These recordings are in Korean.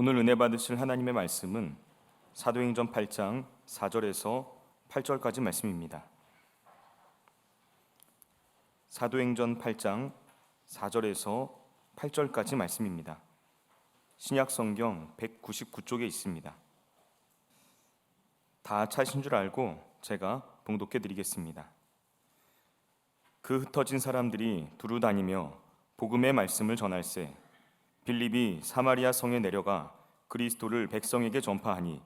오늘 은혜 받으실 하나님의 말씀은 사도행전 8장 4절에서 8절까지 말씀입니다. 사도행전 8장 4절에서 8절까지 말씀입니다. 신약 성경 199쪽에 있습니다. 다 찾으신 줄 알고 제가 봉독해 드리겠습니다. 그 흩어진 사람들이 두루 다니며 복음의 말씀을 전할세 빌립이 사마리아 성에 내려가 그리스도를 백성에게 전파하니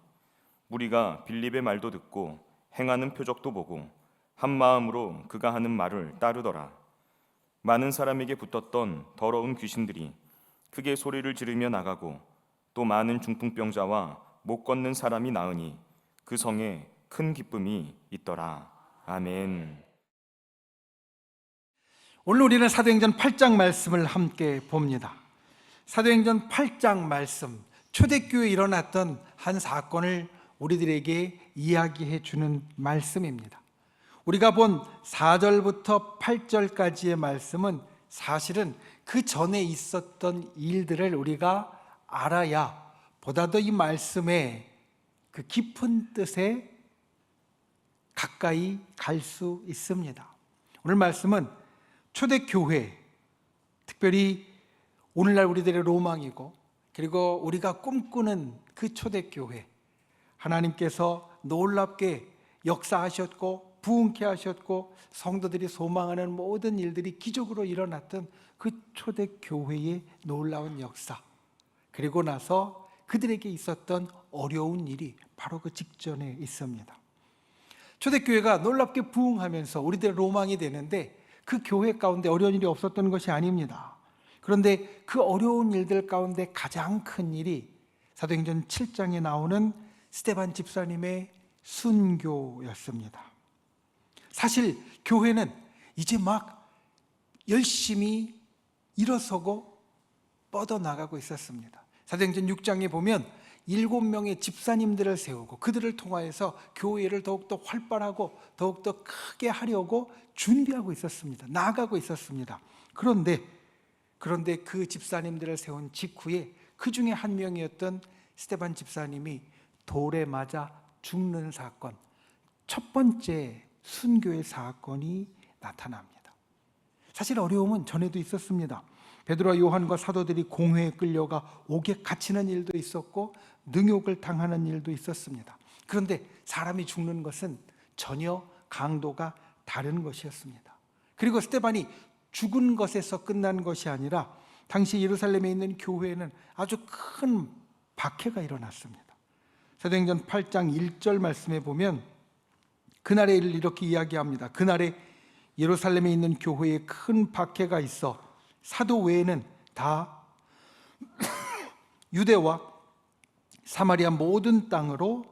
무리가 빌립의 말도 듣고 행하는 표적도 보고 한 마음으로 그가 하는 말을 따르더라. 많은 사람에게 붙었던 더러운 귀신들이 크게 소리를 지르며 나가고 또 많은 중풍병자와 못 걷는 사람이 나으니 그 성에 큰 기쁨이 있더라. 아멘. 오늘 우리는 사도행전 8장 말씀을 함께 봅니다. 사도행전 8장 말씀, 초대교회에 일어났던 한 사건을 우리들에게 이야기해 주는 말씀입니다. 우리가 본 4절부터 8절까지의 말씀은 사실은 그 전에 있었던 일들을 우리가 알아야 보다 더 이 말씀의 그 깊은 뜻에 가까이 갈 수 있습니다. 오늘 말씀은 초대교회, 특별히 오늘날 우리들의 로망이고 그리고 우리가 꿈꾸는 그 초대교회, 하나님께서 놀랍게 역사하셨고 부흥케 하셨고 성도들이 소망하는 모든 일들이 기적으로 일어났던 그 초대교회의 놀라운 역사, 그리고 나서 그들에게 있었던 어려운 일이 바로 그 직전에 있습니다. 초대교회가 놀랍게 부흥하면서 우리들의 로망이 되는데 그 교회 가운데 어려운 일이 없었던 것이 아닙니다. 그런데 그 어려운 일들 가운데 가장 큰 일이 사도행전 7장에 나오는 스데반 집사님의 순교였습니다. 사실 교회는 이제 막 열심히 일어서고 뻗어나가고 있었습니다. 사도행전 6장에 보면 7명의 집사님들을 세우고 그들을 통하여서 교회를 더욱더 활발하고 더욱더 크게 하려고 준비하고 있었습니다. 나아가고 있었습니다. 그런데 그 집사님들을 세운 직후에 그 중에 한 명이었던 스데반 집사님이 돌에 맞아 죽는 사건, 첫 번째 순교의 사건이 나타납니다. 사실 어려움은 전에도 있었습니다. 베드로와 요한과 사도들이 공회에 끌려가 옥에 갇히는 일도 있었고 능욕을 당하는 일도 있었습니다. 그런데 사람이 죽는 것은 전혀 강도가 다른 것이었습니다. 그리고 스데반이 죽은 것에서 끝난 것이 아니라 당시 예루살렘에 있는 교회에는 아주 큰 박해가 일어났습니다. 사도행전 8장 1절 말씀에 보면 그날의 일을 이렇게 이야기합니다. 그날에 예루살렘에 있는 교회에 큰 박해가 있어 사도 외에는 다 유대와 사마리아 모든 땅으로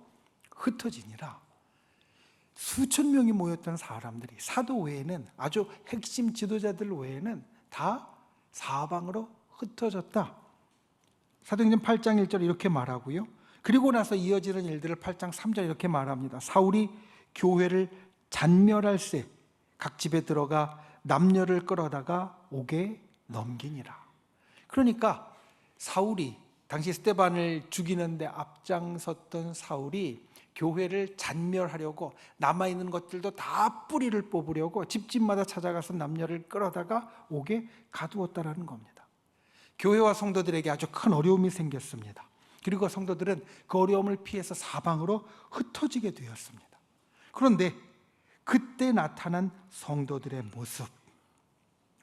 흩어지니라. 수천 명이 모였던 사람들이 사도 외에는, 아주 핵심 지도자들 외에는 다 사방으로 흩어졌다. 사도행전 8장 1절 이렇게 말하고요. 그리고 나서 이어지는 일들을 8장 3절 이렇게 말합니다. 사울이 교회를 잔멸할세 각 집에 들어가 남녀를 끌어다가 옥에 넘기니라. 그러니까 사울이, 당시 스데반을 죽이는데 앞장섰던 사울이 교회를 잔멸하려고 남아있는 것들도 다 뿌리를 뽑으려고 집집마다 찾아가서 남녀를 끌어다가 옥에 가두었다라는 겁니다. 교회와 성도들에게 아주 큰 어려움이 생겼습니다. 그리고 성도들은 그 어려움을 피해서 사방으로 흩어지게 되었습니다. 그런데 그때 나타난 성도들의 모습,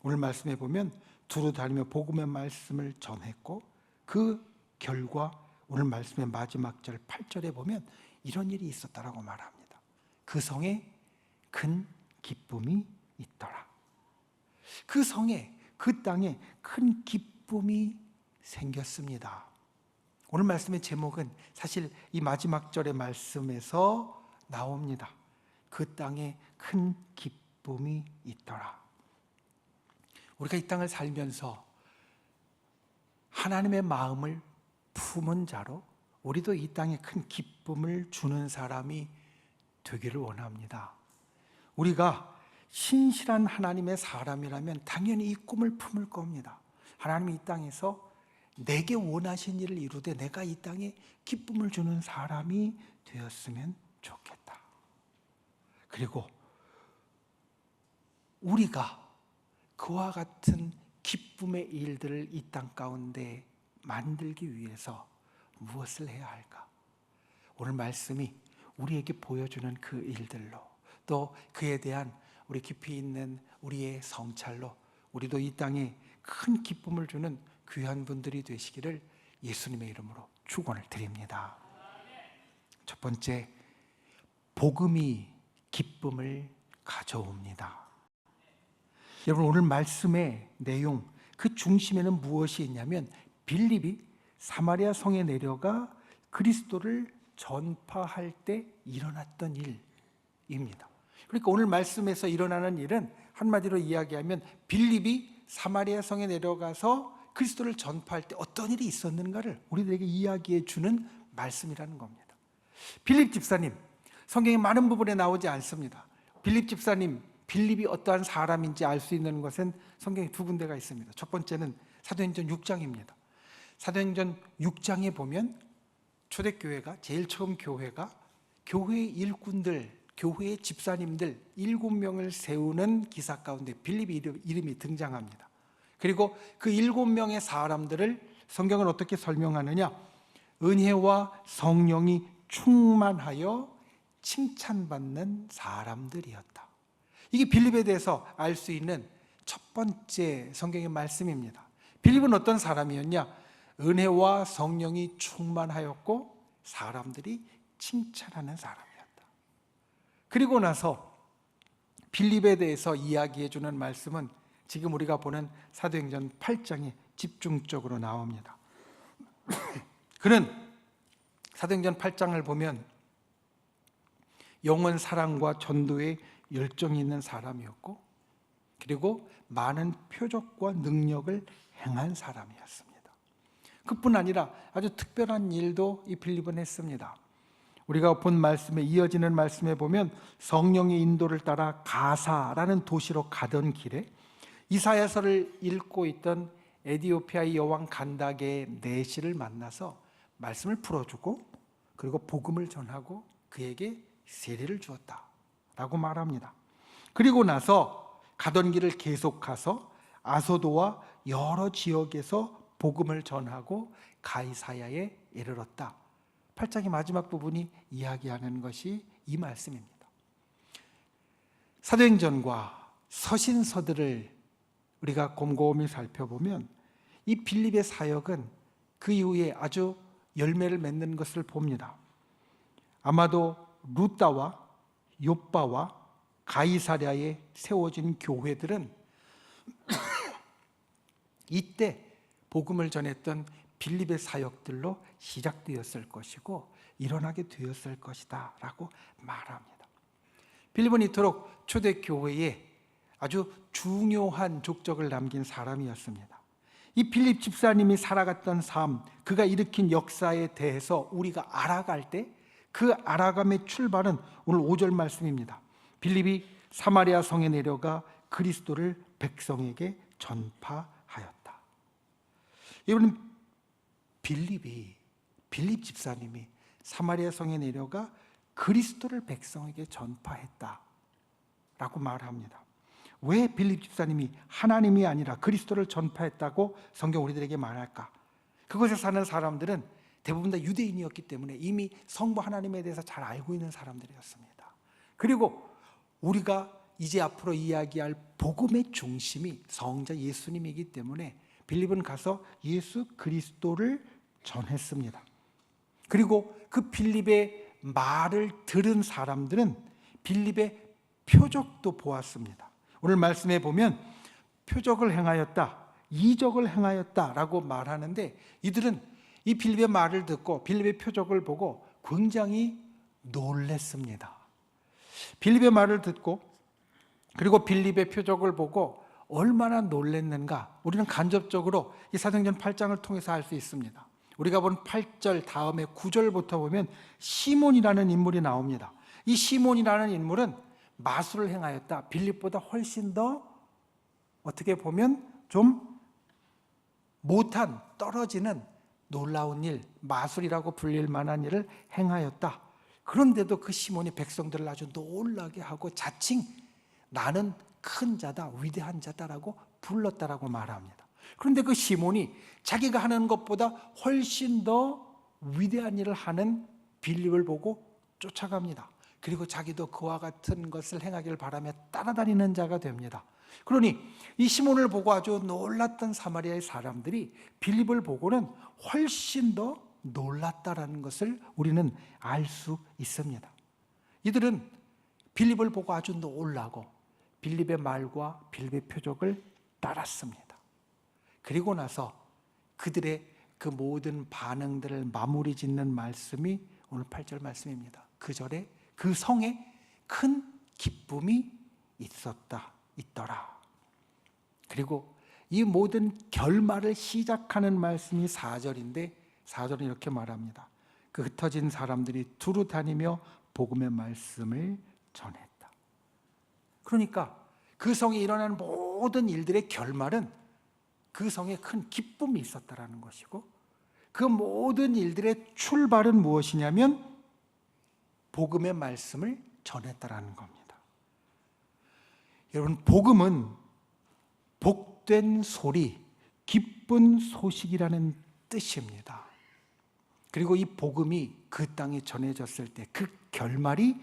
오늘 말씀에 보면 두루 다니며 복음의 말씀을 전했고 그 결과 오늘 말씀의 마지막 절 8절에 보면 이런 일이 있었다라고 말합니다. 그 성에 큰 기쁨이 있더라. 그 성에, 그 땅에 큰 기쁨이 생겼습니다. 오늘 말씀의 제목은 사실 이 마지막 절의 말씀에서 나옵니다. 그 땅에 큰 기쁨이 있더라. 우리가 이 땅을 살면서 하나님의 마음을 품은 자로 우리도 이 땅에 큰 기쁨을 주는 사람이 되기를 원합니다. 우리가 신실한 하나님의 사람이라면 당연히 이 꿈을 품을 겁니다. 하나님이 이 땅에서 내게 원하신 일을 이루되 내가 이 땅에 기쁨을 주는 사람이 되었으면 좋겠다. 그리고 우리가 그와 같은 기쁨의 일들을 이 땅 가운데 만들기 위해서 무엇을 해야 할까? 오늘 말씀이 우리에게 보여주는 그 일들로, 또 그에 대한 우리 깊이 있는 우리의 성찰로 우리도 이 땅에 큰 기쁨을 주는 귀한 분들이 되시기를 예수님의 이름으로 축원을 드립니다. 첫 번째, 복음이 기쁨을 가져옵니다. 여러분, 오늘 말씀의 내용, 그 중심에는 무엇이 있냐면 빌립이 사마리아 성에 내려가 그리스도를 전파할 때 일어났던 일입니다. 그러니까 오늘 말씀에서 일어나는 일은 한마디로 이야기하면 빌립이 사마리아 성에 내려가서 그리스도를 전파할 때 어떤 일이 있었는가를 우리들에게 이야기해 주는 말씀이라는 겁니다. 빌립 집사님, 성경의 많은 부분에 나오지 않습니다. 빌립 집사님, 빌립이 어떠한 사람인지 알 수 있는 것은 성경에 두 군데가 있습니다. 첫 번째는 사도행전 6장입니다. 사도행전 6장에 보면 초대교회가, 제일 처음 교회가 교회의 일꾼들, 교회의 집사님들 7명을 세우는 기사 가운데 빌립 이름이 등장합니다. 그리고 그 7명의 사람들을 성경은 어떻게 설명하느냐? 은혜와 성령이 충만하여 칭찬받는 사람들이었다. 이게 빌립에 대해서 알 수 있는 첫 번째 성경의 말씀입니다. 빌립은 어떤 사람이었냐? 은혜와 성령이 충만하였고 사람들이 칭찬하는 사람이었다. 그리고 나서 빌립에 대해서 이야기해 주는 말씀은 지금 우리가 보는 사도행전 8장에 집중적으로 나옵니다. 그는 사도행전 8장을 보면 영원 사랑과 전도에 열정이 있는 사람이었고, 그리고 많은 표적과 능력을 행한 사람이었습니다. 그뿐 아니라 아주 특별한 일도 이 빌립은 했습니다. 우리가 본 말씀에 이어지는 말씀에 보면 성령의 인도를 따라 가사라는 도시로 가던 길에 이사야서를 읽고 있던 에디오피아의 여왕 간다게의 내시를 만나서 말씀을 풀어주고 그리고 복음을 전하고 그에게 세례를 주었다라고 말합니다. 그리고 나서 가던 길을 계속 가서 아소도와 여러 지역에서 복음을 전하고 가이사야에 이르렀다. 8장의 마지막 부분이 이야기하는 것이 이 말씀입니다. 사도행전과 서신서들을 우리가 곰곰이 살펴보면 이 빌립의 사역은 그 이후에 아주 열매를 맺는 것을 봅니다. 아마도 루다와 욥바와 가이사랴에 세워진 교회들은 이때 복음을 전했던 빌립의 사역들로 시작되었을 것이고 일어나게 되었을 것이다 라고 말합니다. 빌립은 이토록 초대교회에 아주 중요한 족적을 남긴 사람이었습니다. 이 빌립 집사님이 살아갔던 삶, 그가 일으킨 역사에 대해서 우리가 알아갈 때 그 알아감의 출발은 오늘 5절 말씀입니다. 빌립이 사마리아 성에 내려가 그리스도를 백성에게 전파하였다. 여러분, 빌립 집사님이 사마리아 성에 내려가 그리스도를 백성에게 전파했다라고 말합니다. 왜 빌립 집사님이 하나님이 아니라 그리스도를 전파했다고 성경 우리들에게 말할까? 그곳에 사는 사람들은 대부분 다 유대인이었기 때문에 이미 성부 하나님에 대해서 잘 알고 있는 사람들이었습니다. 그리고 우리가 이제 앞으로 이야기할 복음의 중심이 성자 예수님이기 때문에 빌립은 가서 예수 그리스도를 전했습니다. 그리고 그 빌립의 말을 들은 사람들은 빌립의 표적도 보았습니다. 오늘 말씀에 보면 표적을 행하였다, 이적을 행하였다라고 말하는데 이들은 이 빌립의 말을 듣고 빌립의 표적을 보고 굉장히 놀랐습니다. 빌립의 말을 듣고 그리고 빌립의 표적을 보고 얼마나 놀랐는가 우리는 간접적으로 이 사도행전 8장을 통해서 알 수 있습니다. 우리가 본 8절 다음에 9절부터 보면 시몬이라는 인물이 나옵니다. 이 시몬이라는 인물은 마술을 행하였다. 빌립보다 훨씬 더 어떻게 보면 좀 못한 떨어지는 놀라운 일, 마술이라고 불릴 만한 일을 행하였다. 그런데도 그 시몬이 백성들을 아주 놀라게 하고 자칭 나는 큰 자다, 위대한 자다라고 불렀다라고 말합니다. 그런데 그 시몬이 자기가 하는 것보다 훨씬 더 위대한 일을 하는 빌립을 보고 쫓아갑니다. 그리고 자기도 그와 같은 것을 행하기를 바라며 따라다니는 자가 됩니다. 그러니 이 시몬을 보고 아주 놀랐던 사마리아의 사람들이 빌립을 보고는 훨씬 더 놀랐다라는 것을 우리는 알 수 있습니다. 이들은 빌립을 보고 아주 놀라고 빌립의 말과 빌립의 표적을 따랐습니다. 그리고 나서 그들의 그 모든 반응들을 마무리 짓는 말씀이 오늘 8절 말씀입니다. 그 절에 그 성에 큰 기쁨이 있더라. 그리고 이 모든 결말을 시작하는 말씀이 4절인데 4절은 이렇게 말합니다. 그 흩어진 사람들이 두루 다니며 복음의 말씀을 전했다. 그러니까 그 성에 일어난 모든 일들의 결말은 그 성에 큰 기쁨이 있었다라는 것이고, 그 모든 일들의 출발은 무엇이냐면 복음의 말씀을 전했다라는 겁니다. 여러분, 복음은 복된 소리, 기쁜 소식이라는 뜻입니다. 그리고 이 복음이 그 땅에 전해졌을 때 그 결말이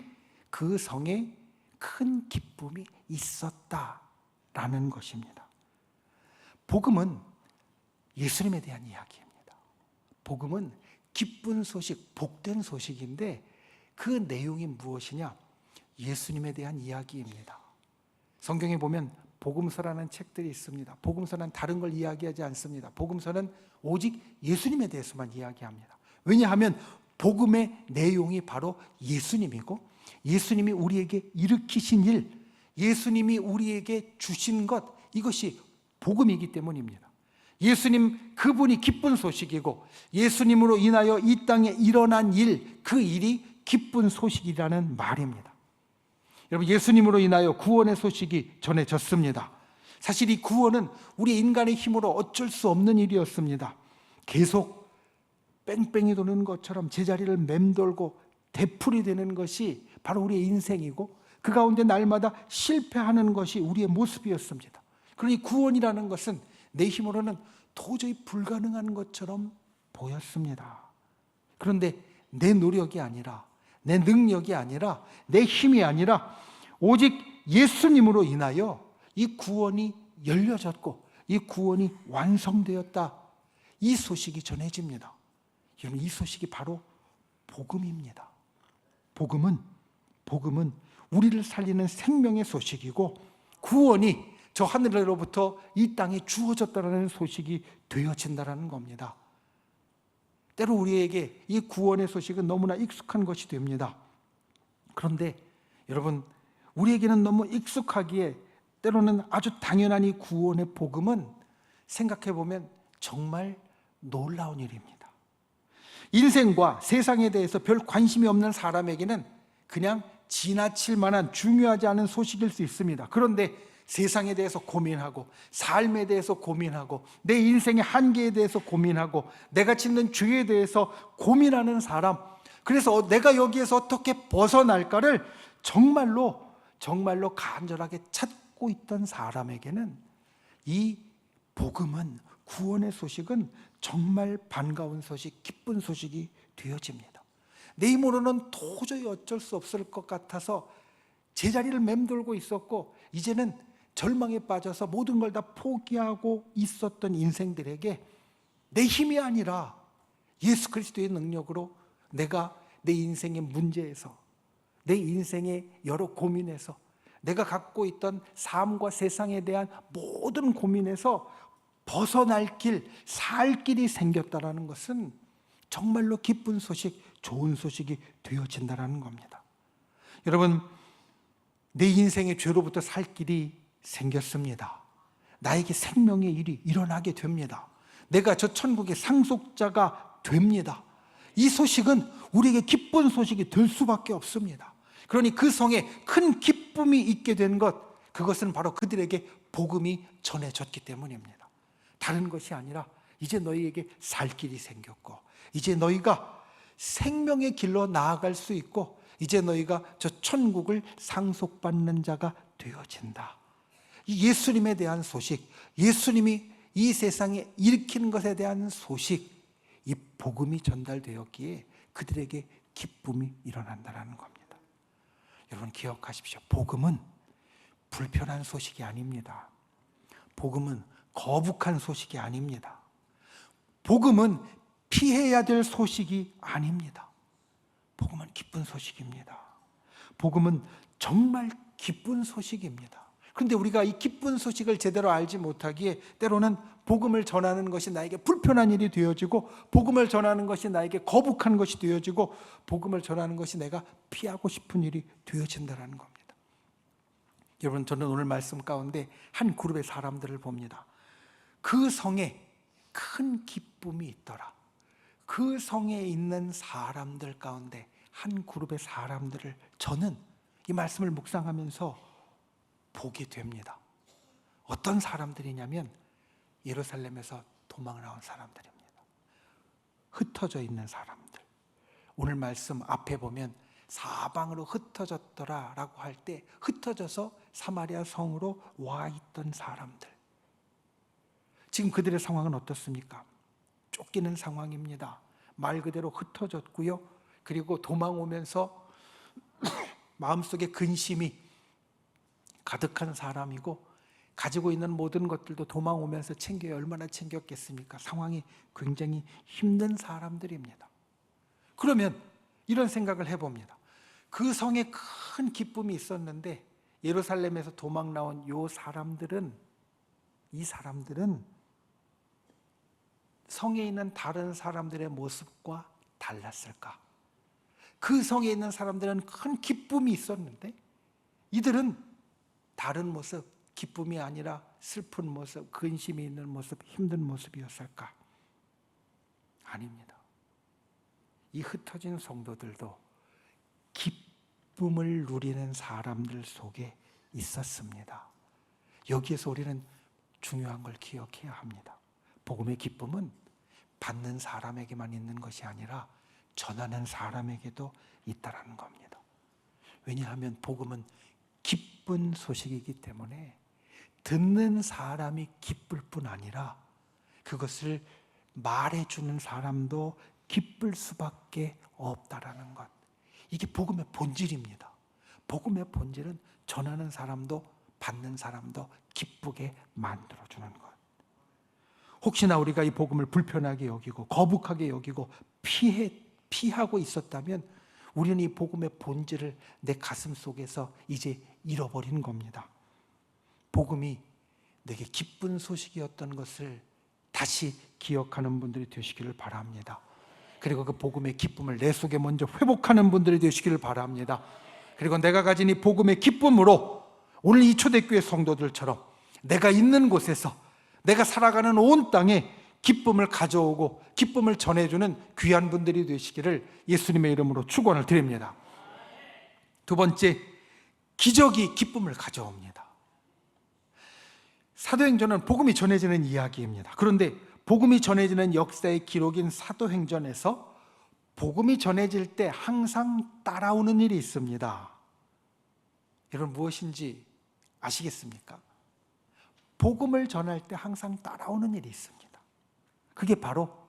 그 성에 큰 기쁨이 있었다라는 것입니다. 복음은 예수님에 대한 이야기입니다. 복음은 기쁜 소식, 복된 소식인데 그 내용이 무엇이냐? 예수님에 대한 이야기입니다. 성경에 보면 복음서라는 책들이 있습니다. 복음서는 다른 걸 이야기하지 않습니다. 복음서는 오직 예수님에 대해서만 이야기합니다. 왜냐하면 복음의 내용이 바로 예수님이고, 예수님이 우리에게 일으키신 일, 예수님이 우리에게 주신 것, 이것이 복음이기 때문입니다. 예수님 그분이 기쁜 소식이고, 예수님으로 인하여 이 땅에 일어난 일, 그 일이 기쁜 소식이라는 말입니다. 여러분, 예수님으로 인하여 구원의 소식이 전해졌습니다. 사실 이 구원은 우리 인간의 힘으로 어쩔 수 없는 일이었습니다. 계속 뺑뺑이 도는 것처럼 제자리를 맴돌고 되풀이 되는 것이 바로 우리의 인생이고, 그 가운데 날마다 실패하는 것이 우리의 모습이었습니다. 그러니 구원이라는 것은 내 힘으로는 도저히 불가능한 것처럼 보였습니다. 그런데 내 노력이 아니라, 내 능력이 아니라, 내 힘이 아니라 오직 예수님으로 인하여 이 구원이 열려졌고 이 구원이 완성되었다, 이 소식이 전해집니다. 여러분, 이 소식이 바로 복음입니다. 복음은 우리를 살리는 생명의 소식이고, 구원이 저 하늘로부터 이 땅에 주어졌다는 소식이 되어진다는 겁니다. 때로 우리에게 이 구원의 소식은 너무나 익숙한 것이 됩니다. 그런데 여러분, 우리에게는 너무 익숙하기에 때로는 아주 당연한 이 구원의 복음은 생각해 보면 정말 놀라운 일입니다. 인생과 세상에 대해서 별 관심이 없는 사람에게는 그냥 지나칠 만한 중요하지 않은 소식일 수 있습니다. 그런데 세상에 대해서 고민하고, 삶에 대해서 고민하고, 내 인생의 한계에 대해서 고민하고, 내가 짓는 죄에 대해서 고민하는 사람, 그래서 내가 여기에서 어떻게 벗어날까를 정말로 간절하게 찾고 있던 사람에게는 이 복음은, 구원의 소식은 정말 반가운 소식, 기쁜 소식이 되어집니다. 내 힘으로는 도저히 어쩔 수 없을 것 같아서 제자리를 맴돌고 있었고, 이제는 절망에 빠져서 모든 걸 다 포기하고 있었던 인생들에게 내 힘이 아니라 예수 그리스도의 능력으로 내가 내 인생의 문제에서, 내 인생의 여러 고민에서, 내가 갖고 있던 삶과 세상에 대한 모든 고민에서 벗어날 길, 살 길이 생겼다는 것은 정말로 기쁜 소식, 좋은 소식이 되어진다는 겁니다. 여러분, 내 인생의 죄로부터 살 길이 생겼습니다. 나에게 생명의 일이 일어나게 됩니다. 내가 저 천국의 상속자가 됩니다. 이 소식은 우리에게 기쁜 소식이 될 수밖에 없습니다. 그러니 그 성에 큰 기쁨이 있게 된 것, 그것은 바로 그들에게 복음이 전해졌기 때문입니다. 다른 것이 아니라 이제 너희에게 살 길이 생겼고, 이제 너희가 생명의 길로 나아갈 수 있고, 이제 너희가 저 천국을 상속받는 자가 되어진다. 이 예수님에 대한 소식, 예수님이 이 세상에 일으키는 것에 대한 소식, 이 복음이 전달되었기에 그들에게 기쁨이 일어난다는 겁니다. 여러분 기억하십시오. 복음은 불편한 소식이 아닙니다. 복음은 거북한 소식이 아닙니다. 복음은 피해야 될 소식이 아닙니다. 복음은 기쁜 소식입니다. 복음은 정말 기쁜 소식입니다. 그런데 우리가 이 기쁜 소식을 제대로 알지 못하기에 때로는 복음을 전하는 것이 나에게 불편한 일이 되어지고, 복음을 전하는 것이 나에게 거북한 것이 되어지고, 복음을 전하는 것이 내가 피하고 싶은 일이 되어진다는 겁니다. 여러분, 저는 오늘 말씀 가운데 한 그룹의 사람들을 봅니다. 그 성에 큰 기쁨이 있더라. 그 성에 있는 사람들 가운데 한 그룹의 사람들을 저는 이 말씀을 묵상하면서 보게 됩니다. 어떤 사람들이냐면 예루살렘에서 도망을 나온 사람들입니다. 흩어져 있는 사람들. 오늘 말씀 앞에 보면 사방으로 흩어졌더라 라고 할 때 흩어져서 사마리아 성으로 와 있던 사람들. 지금 그들의 상황은 어떻습니까? 쫓기는 상황입니다. 말 그대로 흩어졌고요. 그리고 도망오면서 마음속에 근심이 가득한 사람이고, 가지고 있는 모든 것들도 도망오면서 챙겨야 얼마나 챙겼겠습니까? 상황이 굉장히 힘든 사람들입니다. 그러면 이런 생각을 해봅니다. 그 성에 큰 기쁨이 있었는데 예루살렘에서 도망 나온 이 사람들은 성에 있는 다른 사람들의 모습과 달랐을까? 그 성에 있는 사람들은 큰 기쁨이 있었는데 이들은 다른 모습, 기쁨이 아니라 슬픈 모습, 근심이 있는 모습, 힘든 모습이었을까? 아닙니다. 이 흩어진 성도들도 기쁨을 누리는 사람들 속에 있었습니다. 여기에서 우리는 중요한 걸 기억해야 합니다. 복음의 기쁨은 받는 사람에게만 있는 것이 아니라 전하는 사람에게도 있다라는 겁니다. 왜냐하면 복음은 기쁜 소식이기 때문에 듣는 사람이 기쁠 뿐 아니라 그것을 말해주는 사람도 기쁠 수밖에 없다라는 것. 이게 복음의 본질입니다. 복음의 본질은 전하는 사람도 받는 사람도 기쁘게 만들어주는 것. 혹시나 우리가 이 복음을 불편하게 여기고 거북하게 여기고 피하고 있었다면 우리는 이 복음의 본질을 내 가슴 속에서 이제 잃어버린 겁니다. 복음이 내게 기쁜 소식이었던 것을 다시 기억하는 분들이 되시기를 바랍니다. 그리고 그 복음의 기쁨을 내 속에 먼저 회복하는 분들이 되시기를 바랍니다. 그리고 내가 가진 이 복음의 기쁨으로 오늘 이 초대교회 성도들처럼 내가 있는 곳에서 내가 살아가는 온 땅에 기쁨을 가져오고 기쁨을 전해주는 귀한 분들이 되시기를 예수님의 이름으로 축원을 드립니다. 두 번째, 기적이 기쁨을 가져옵니다. 사도행전은 복음이 전해지는 이야기입니다. 그런데 복음이 전해지는 역사의 기록인 사도행전에서 복음이 전해질 때 항상 따라오는 일이 있습니다. 여러분 무엇인지 아시겠습니까? 복음을 전할 때 항상 따라오는 일이 있습니다. 그게 바로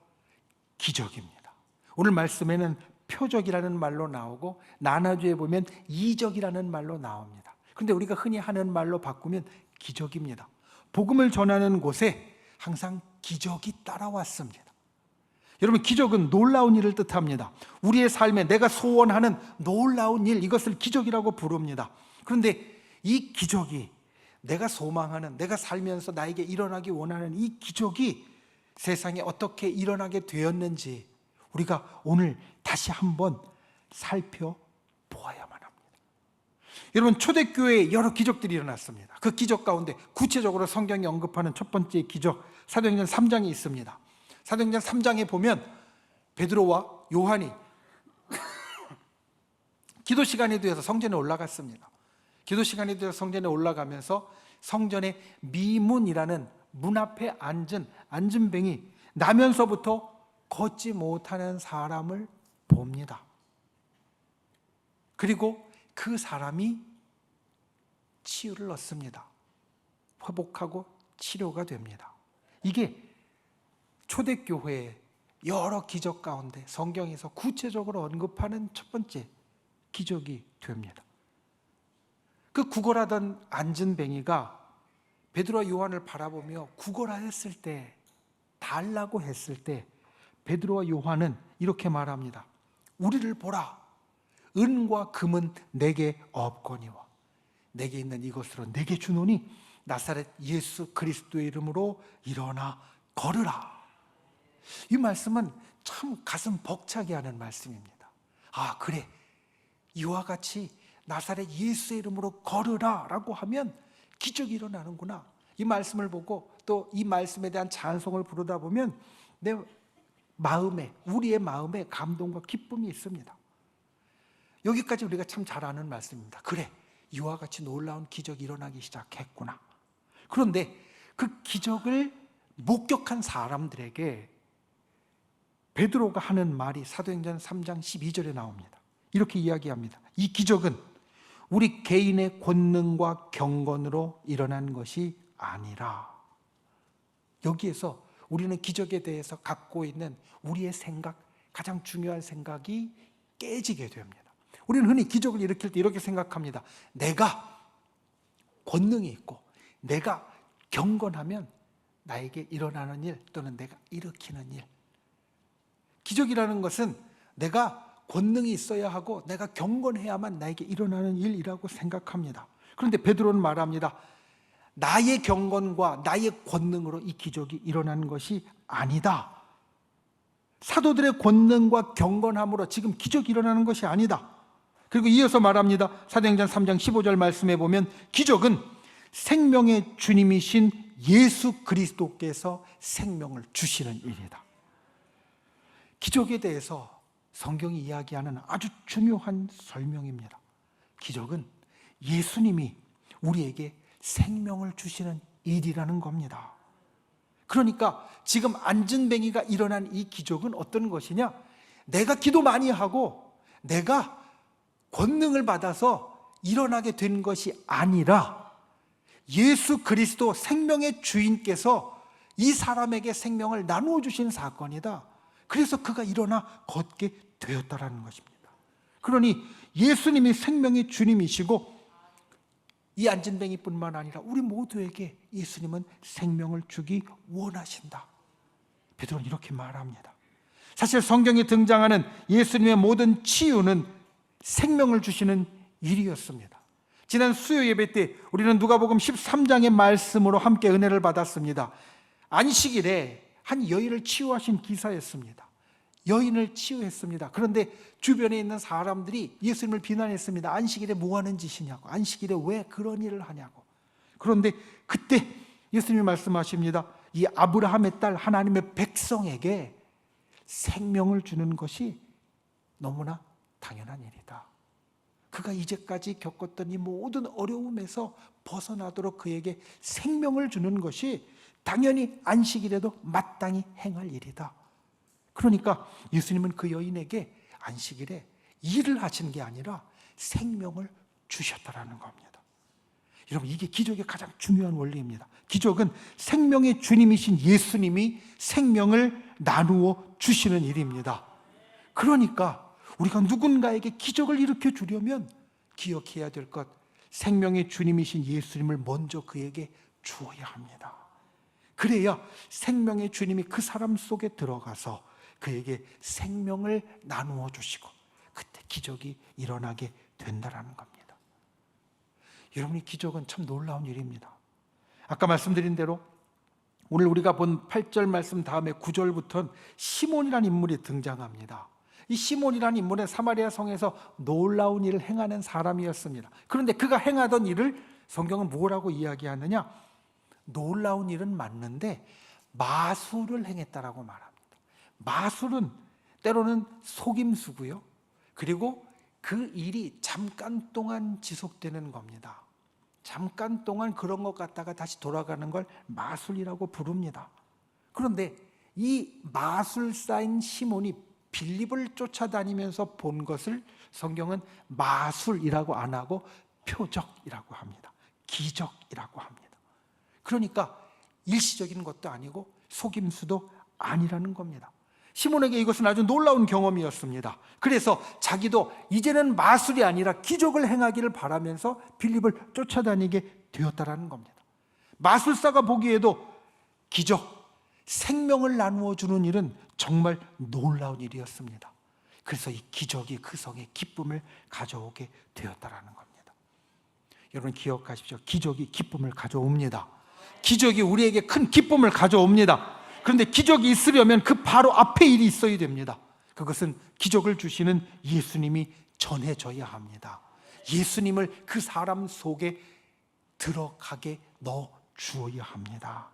기적입니다. 오늘 말씀에는 표적이라는 말로 나오고 나나주에 보면 이적이라는 말로 나옵니다. 그런데 우리가 흔히 하는 말로 바꾸면 기적입니다. 복음을 전하는 곳에 항상 기적이 따라왔습니다. 여러분 기적은 놀라운 일을 뜻합니다. 우리의 삶에 내가 소원하는 놀라운 일, 이것을 기적이라고 부릅니다. 그런데 이 기적이 내가 소망하는, 내가 살면서 나에게 일어나기 원하는 이 기적이 세상에 어떻게 일어나게 되었는지 우리가 오늘 다시 한번 살펴보아야만 합니다. 여러분 초대교회에 여러 기적들이 일어났습니다. 그 기적 가운데 구체적으로 성경이 언급하는 첫 번째 기적 사도행전 3장에 있습니다. 사도행전 3장에 보면 베드로와 요한이 기도 시간이 되어서 성전에 올라갔습니다. 기도 시간이 되어서 성전에 올라가면서 성전의 미문이라는 문 앞에 앉은 뱅이 나면서부터 걷지 못하는 사람을 봅니다. 그리고 그 사람이 치유를 얻습니다. 회복하고 치료가 됩니다. 이게 초대교회의 여러 기적 가운데 성경에서 구체적으로 언급하는 첫 번째 기적이 됩니다. 그 구걸하던 안진뱅이가 베드로와 요한을 바라보며 구걸하였을 때, 달라고 했을 때 베드로와 요한은 이렇게 말합니다. 우리를 보라. 은과 금은 내게 없거니와 내게 있는 이것으로 내게 주노니 나사렛 예수 그리스도의 이름으로 일어나 걸으라. 이 말씀은 참 가슴 벅차게 하는 말씀입니다. 아, 그래, 이와 같이 나사렛 예수의 이름으로 걸으라 라고 하면 기적이 일어나는구나. 이 말씀을 보고 또 이 말씀에 대한 찬송을 부르다 보면 내 마음에, 우리의 마음에 감동과 기쁨이 있습니다. 여기까지 우리가 참 잘 아는 말씀입니다. 그래, 이와 같이 놀라운 기적이 일어나기 시작했구나. 그런데 그 기적을 목격한 사람들에게 베드로가 하는 말이 사도행전 3장 12절에 나옵니다. 이렇게 이야기합니다. 이 기적은 우리 개인의 권능과 경건으로 일어난 것이 아니라, 여기에서 우리는 기적에 대해서 갖고 있는 우리의 생각, 가장 중요한 생각이 깨지게 됩니다. 우리는 흔히 기적을 일으킬 때 이렇게 생각합니다. 내가 권능이 있고 내가 경건하면 나에게 일어나는 일, 또는 내가 일으키는 일. 기적이라는 것은 내가 권능이 있어야 하고 내가 경건해야만 나에게 일어나는 일이라고 생각합니다. 그런데 베드로는 말합니다. 나의 경건과 나의 권능으로 이 기적이 일어나는 것이 아니다. 사도들의 권능과 경건함으로 지금 기적이 일어나는 것이 아니다. 그리고 이어서 말합니다. 사도행전 3장 15절 말씀에 보면 기적은 생명의 주님이신 예수 그리스도께서 생명을 주시는 일이다. 기적에 대해서 성경이 이야기하는 아주 중요한 설명입니다. 기적은 예수님이 우리에게 생명을 주시는 일이라는 겁니다. 그러니까 지금 안진뱅이가 일어난 이 기적은 어떤 것이냐? 내가 기도 많이 하고 내가 권능을 받아서 일어나게 된 것이 아니라 예수 그리스도 생명의 주인께서 이 사람에게 생명을 나누어 주신 사건이다. 그래서 그가 일어나 걷게 되었다라는 것입니다. 그러니 예수님이 생명의 주님이시고 이 안진뱅이뿐만 아니라 우리 모두에게 예수님은 생명을 주기 원하신다. 베드로는 이렇게 말합니다. 사실 성경에 등장하는 예수님의 모든 치유는 생명을 주시는 일이었습니다. 지난 수요 예배 때 우리는 누가복음 13장의 말씀으로 함께 은혜를 받았습니다. 안식일에 한 여인을 치유하신 기사였습니다. 여인을 치유했습니다. 그런데 주변에 있는 사람들이 예수님을 비난했습니다. 안식일에 뭐 하는 짓이냐고, 안식일에 왜 그런 일을 하냐고. 그런데 그때 예수님이 말씀하십니다. 이 아브라함의 딸 하나님의 백성에게 생명을 주는 것이 너무나 당연한 일이다. 그가 이제까지 겪었던 이 모든 어려움에서 벗어나도록 그에게 생명을 주는 것이 당연히 안식일에도 마땅히 행할 일이다. 그러니까 예수님은 그 여인에게 안식일에 일을 하신 게 아니라 생명을 주셨다라는 겁니다. 여러분, 이게 기적의 가장 중요한 원리입니다. 기적은 생명의 주님이신 예수님이 생명을 나누어 주시는 일입니다. 그러니까 우리가 누군가에게 기적을 일으켜 주려면 기억해야 될 것, 생명의 주님이신 예수님을 먼저 그에게 주어야 합니다. 그래야 생명의 주님이 그 사람 속에 들어가서 그에게 생명을 나누어 주시고 그때 기적이 일어나게 된다라는 겁니다. 여러분이 기적은 참 놀라운 일입니다. 아까 말씀드린 대로 오늘 우리가 본 8절 말씀 다음에 9절부터는 시몬이라는 인물이 등장합니다. 이 시몬이라는 인물은 사마리아 성에서 놀라운 일을 행하는 사람이었습니다. 그런데 그가 행하던 일을 성경은 뭐라고 이야기하느냐? 놀라운 일은 맞는데 마술을 행했다라고 말합니다. 마술은 때로는 속임수고요. 그리고 그 일이 잠깐 동안 지속되는 겁니다. 잠깐 동안 그런 것 같다가 다시 돌아가는 걸 마술이라고 부릅니다. 그런데 이 마술사인 시몬이 빌립을 쫓아다니면서 본 것을 성경은 마술이라고 안 하고 표적이라고 합니다. 기적이라고 합니다. 그러니까 일시적인 것도 아니고 속임수도 아니라는 겁니다. 시몬에게 이것은 아주 놀라운 경험이었습니다. 그래서 자기도 이제는 마술이 아니라 기적을 행하기를 바라면서 빌립을 쫓아다니게 되었다라는 겁니다. 마술사가 보기에도 기적, 생명을 나누어 주는 일은 정말 놀라운 일이었습니다. 그래서 이 기적이 그 성에 기쁨을 가져오게 되었다라는 겁니다. 여러분 기억하십시오. 기적이 기쁨을 가져옵니다. 기적이 우리에게 큰 기쁨을 가져옵니다. 그런데 기적이 있으려면 그 바로 앞에 일이 있어야 됩니다. 그것은 기적을 주시는 예수님이 전해져야 합니다. 예수님을 그 사람 속에 들어가게 넣어 주어야 합니다.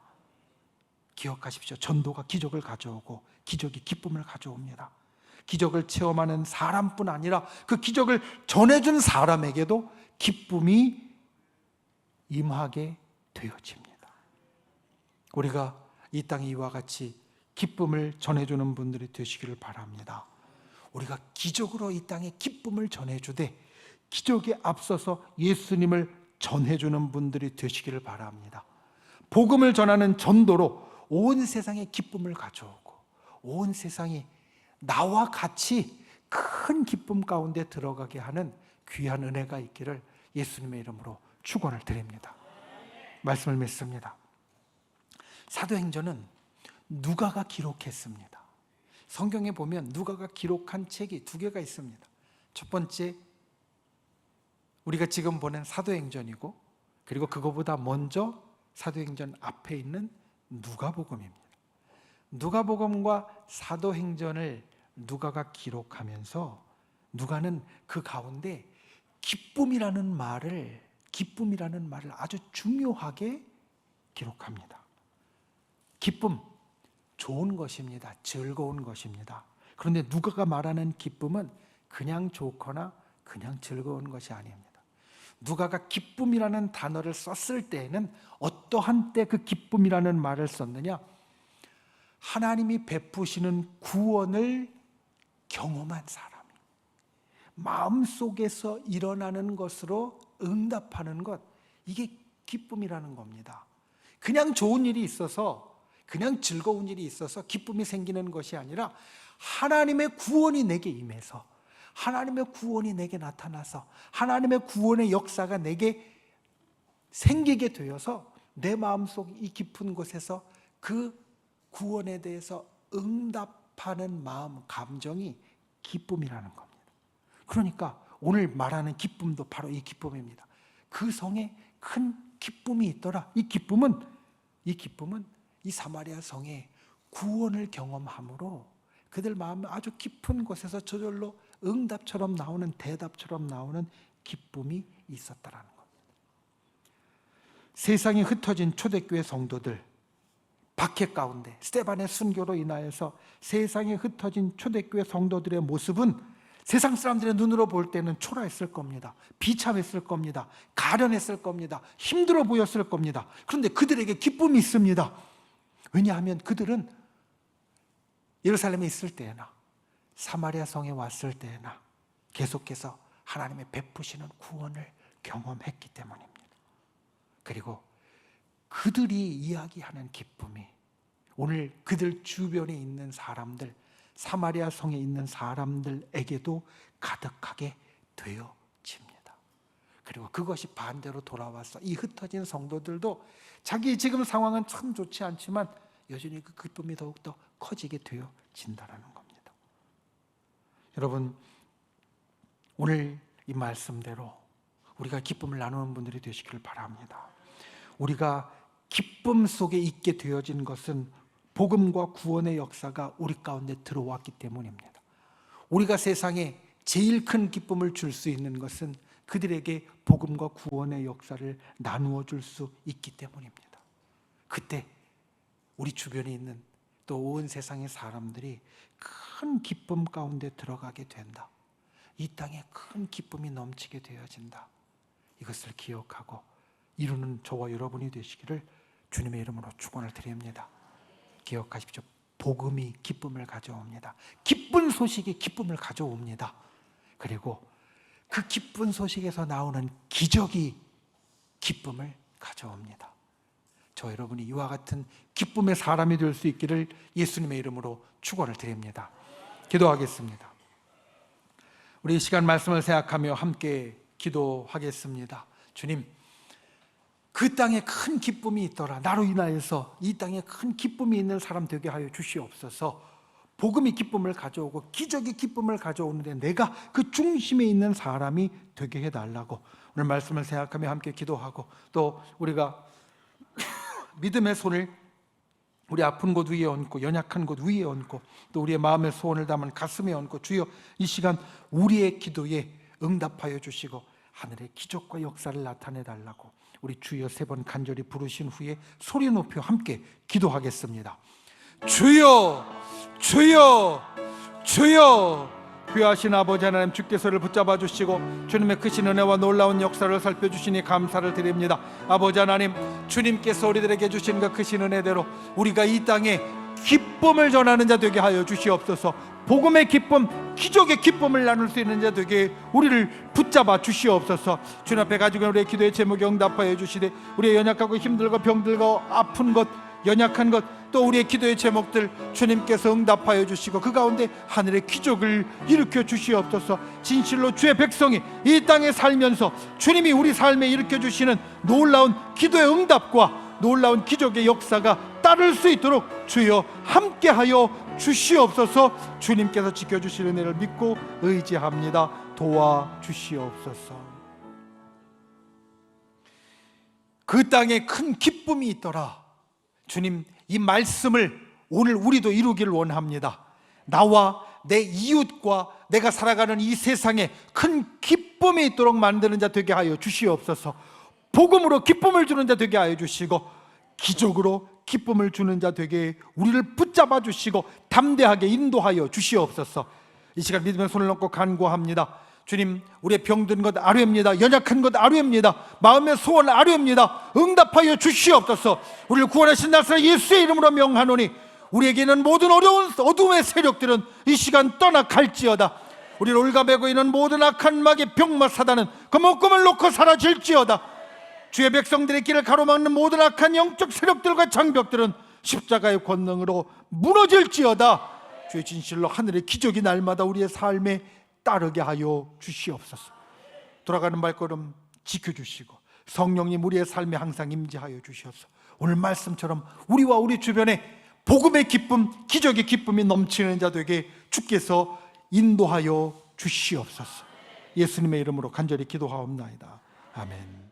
기억하십시오. 전도가 기적을 가져오고 기적이 기쁨을 가져옵니다. 기적을 체험하는 사람뿐 아니라 그 기적을 전해준 사람에게도 기쁨이 임하게 되어집니다. 우리가 이 땅에 이와 같이 기쁨을 전해주는 분들이 되시기를 바랍니다. 우리가 기적으로 이 땅에 기쁨을 전해주되 기적에 앞서서 예수님을 전해주는 분들이 되시기를 바랍니다. 복음을 전하는 전도로 온 세상에 기쁨을 가져오고 온 세상이 나와 같이 큰 기쁨 가운데 들어가게 하는 귀한 은혜가 있기를 예수님의 이름으로 축원을 드립니다. 말씀을 맺습니다. 사도행전은 누가가 기록했습니다. 성경에 보면 누가가 기록한 책이 두 개가 있습니다. 첫 번째 우리가 지금 보는 사도행전이고, 그리고 그거보다 먼저 사도행전 앞에 있는 누가복음입니다. 누가복음과 사도행전을 누가가 기록하면서 누가는 그 가운데 기쁨이라는 말을 아주 중요하게 기록합니다. 기쁨, 좋은 것입니다. 즐거운 것입니다. 그런데 누가가 말하는 기쁨은 그냥 좋거나 그냥 즐거운 것이 아닙니다. 누가가 기쁨이라는 단어를 썼을 때에는 어떠한 때 그 기쁨이라는 말을 썼느냐? 하나님이 베푸시는 구원을 경험한 사람이 마음속에서 일어나는 것으로 응답하는 것, 이게 기쁨이라는 겁니다. 그냥 좋은 일이 있어서, 그냥 즐거운 일이 있어서 기쁨이 생기는 것이 아니라 하나님의 구원이 내게 임해서, 하나님의 구원이 내게 나타나서, 하나님의 구원의 역사가 내게 생기게 되어서 내 마음속 이 깊은 곳에서 그 구원에 대해서 응답하는 마음, 감정이 기쁨이라는 겁니다. 그러니까 오늘 말하는 기쁨도 바로 이 기쁨입니다. 그 성에 큰 기쁨이 있더라. 이 기쁨은 이 사마리아 성에 구원을 경험함으로 그들 마음 아주 깊은 곳에서 저절로 응답처럼 나오는, 대답처럼 나오는 기쁨이 있었다라는 겁니다. 세상에 흩어진 초대교회 성도들, 박해 가운데 스데반의 순교로 인하여서 세상에 흩어진 초대교회 성도들의 모습은 세상 사람들의 눈으로 볼 때는 초라했을 겁니다. 비참했을 겁니다. 가련했을 겁니다. 힘들어 보였을 겁니다. 그런데 그들에게 기쁨이 있습니다. 왜냐하면 그들은 예루살렘에 있을 때나 사마리아 성에 왔을 때나 계속해서 하나님의 베푸시는 구원을 경험했기 때문입니다. 그리고 그들이 이야기하는 기쁨이 오늘 그들 주변에 있는 사람들, 사마리아 성에 있는 사람들에게도 가득하게 되어집니다. 그리고 그것이 반대로 돌아와서 이 흩어진 성도들도 자기 지금 상황은 참 좋지 않지만 여전히 그 기쁨이 더욱더 커지게 되어진다는 겁니다. 여러분, 오늘 이 말씀대로 우리가 기쁨을 나누는 분들이 되시길 바랍니다. 우리가 기쁨 속에 있게 되어진 것은 복음과 구원의 역사가 우리 가운데 들어왔기 때문입니다. 우리가 세상에 제일 큰 기쁨을 줄 수 있는 것은 그들에게 복음과 구원의 역사를 나누어 줄 수 있기 때문입니다. 그때 우리 주변에 있는 또 온 세상의 사람들이 큰 기쁨 가운데 들어가게 된다. 이 땅에 큰 기쁨이 넘치게 되어진다. 이것을 기억하고 이루는 저와 여러분이 되시기를 주님의 이름으로 축원을 드립니다. 기억하십시오. 복음이 기쁨을 가져옵니다. 기쁜 소식이 기쁨을 가져옵니다. 그리고 그 기쁜 소식에서 나오는 기적이 기쁨을 가져옵니다. 저 여러분이 이와 같은 기쁨의 사람이 될 수 있기를 예수님의 이름으로 축원을 드립니다. 기도하겠습니다. 우리 이 시간 말씀을 생각하며 함께 기도하겠습니다. 주님, 그 땅에 큰 기쁨이 있더라. 나로 인하여서 이 땅에 큰 기쁨이 있는 사람 되게 하여 주시옵소서. 복음이 기쁨을 가져오고 기적이 기쁨을 가져오는데 내가 그 중심에 있는 사람이 되게 해달라고 오늘 말씀을 생각하며 함께 기도하고, 또 우리가 믿음의 손을 우리 아픈 곳 위에 얹고 연약한 곳 위에 얹고 또 우리의 마음의 소원을 담은 가슴에 얹고, 주여 이 시간 우리의 기도에 응답하여 주시고 하늘의 기적과 역사를 나타내 달라고 우리 주여 3번 간절히 부르신 후에 소리 높여 함께 기도하겠습니다. 주여, 주여, 주여. 귀하신 아버지 하나님, 주께서를 붙잡아 주시고 주님의 크신 은혜와 놀라운 역사를 살펴주시니 감사를 드립니다. 아버지 하나님, 주님께서 우리들에게 주신 그 크신 은혜대로 우리가 이 땅에 기쁨을 전하는 자 되게 하여 주시옵소서. 복음의 기쁨, 기적의 기쁨을 나눌 수 있는 자 되게 우리를 붙잡아 주시옵소서. 주님 앞에 가지고 우리의 기도의 제목에 응답하여 주시되 우리의 연약하고 힘들고 병들고 아픈 것, 연약한 것, 또 우리의 기도의 제목들 주님께서 응답하여 주시고 그 가운데 하늘의 기적을 일으켜 주시옵소서. 진실로 주의 백성이 이 땅에 살면서 주님이 우리 삶에 일으켜 주시는 놀라운 기도의 응답과 놀라운 기적의 역사가 따를 수 있도록 주여 함께하여 주시옵소서. 주님께서 지켜주실 은혜를 믿고 의지합니다. 도와주시옵소서. 그 땅에 큰 기쁨이 있더라. 주님, 이 말씀을 오늘 우리도 이루기를 원합니다. 나와 내 이웃과 내가 살아가는 이 세상에 큰 기쁨이 있도록 만드는 자 되게 하여 주시옵소서. 복음으로 기쁨을 주는 자 되게 하여 주시고 기적으로 기쁨을 주는 자 되게 우리를 붙잡아 주시고 담대하게 인도하여 주시옵소서. 이 시간 믿음의 손을 얹고 간구합니다. 주님, 우리의 병든 것 아뢰옵니다. 연약한 것 아뢰옵니다. 마음의 소원 아뢰옵니다. 응답하여 주시옵소서. 우리를 구원하신 나사렛 예수의 이름으로 명하노니 우리에게는 모든 어려운 어둠의 세력들은 이 시간 떠나갈지어다. 우리를 올가매고 있는 모든 악한 마귀 병마 사단은 그 목금을 놓고 사라질지어다. 주의 백성들의 길을 가로막는 모든 악한 영적 세력들과 장벽들은 십자가의 권능으로 무너질지어다. 주의 진실로 하늘의 기적이 날마다 우리의 삶에 따르게 하여 주시옵소서. 돌아가는 발걸음 지켜주시고 성령님 우리의 삶에 항상 임재하여 주시옵소서. 오늘 말씀처럼 우리와 우리 주변에 복음의 기쁨, 기적의 기쁨이 넘치는 자 되게 주께서 인도하여 주시옵소서. 예수님의 이름으로 간절히 기도하옵나이다. 아멘.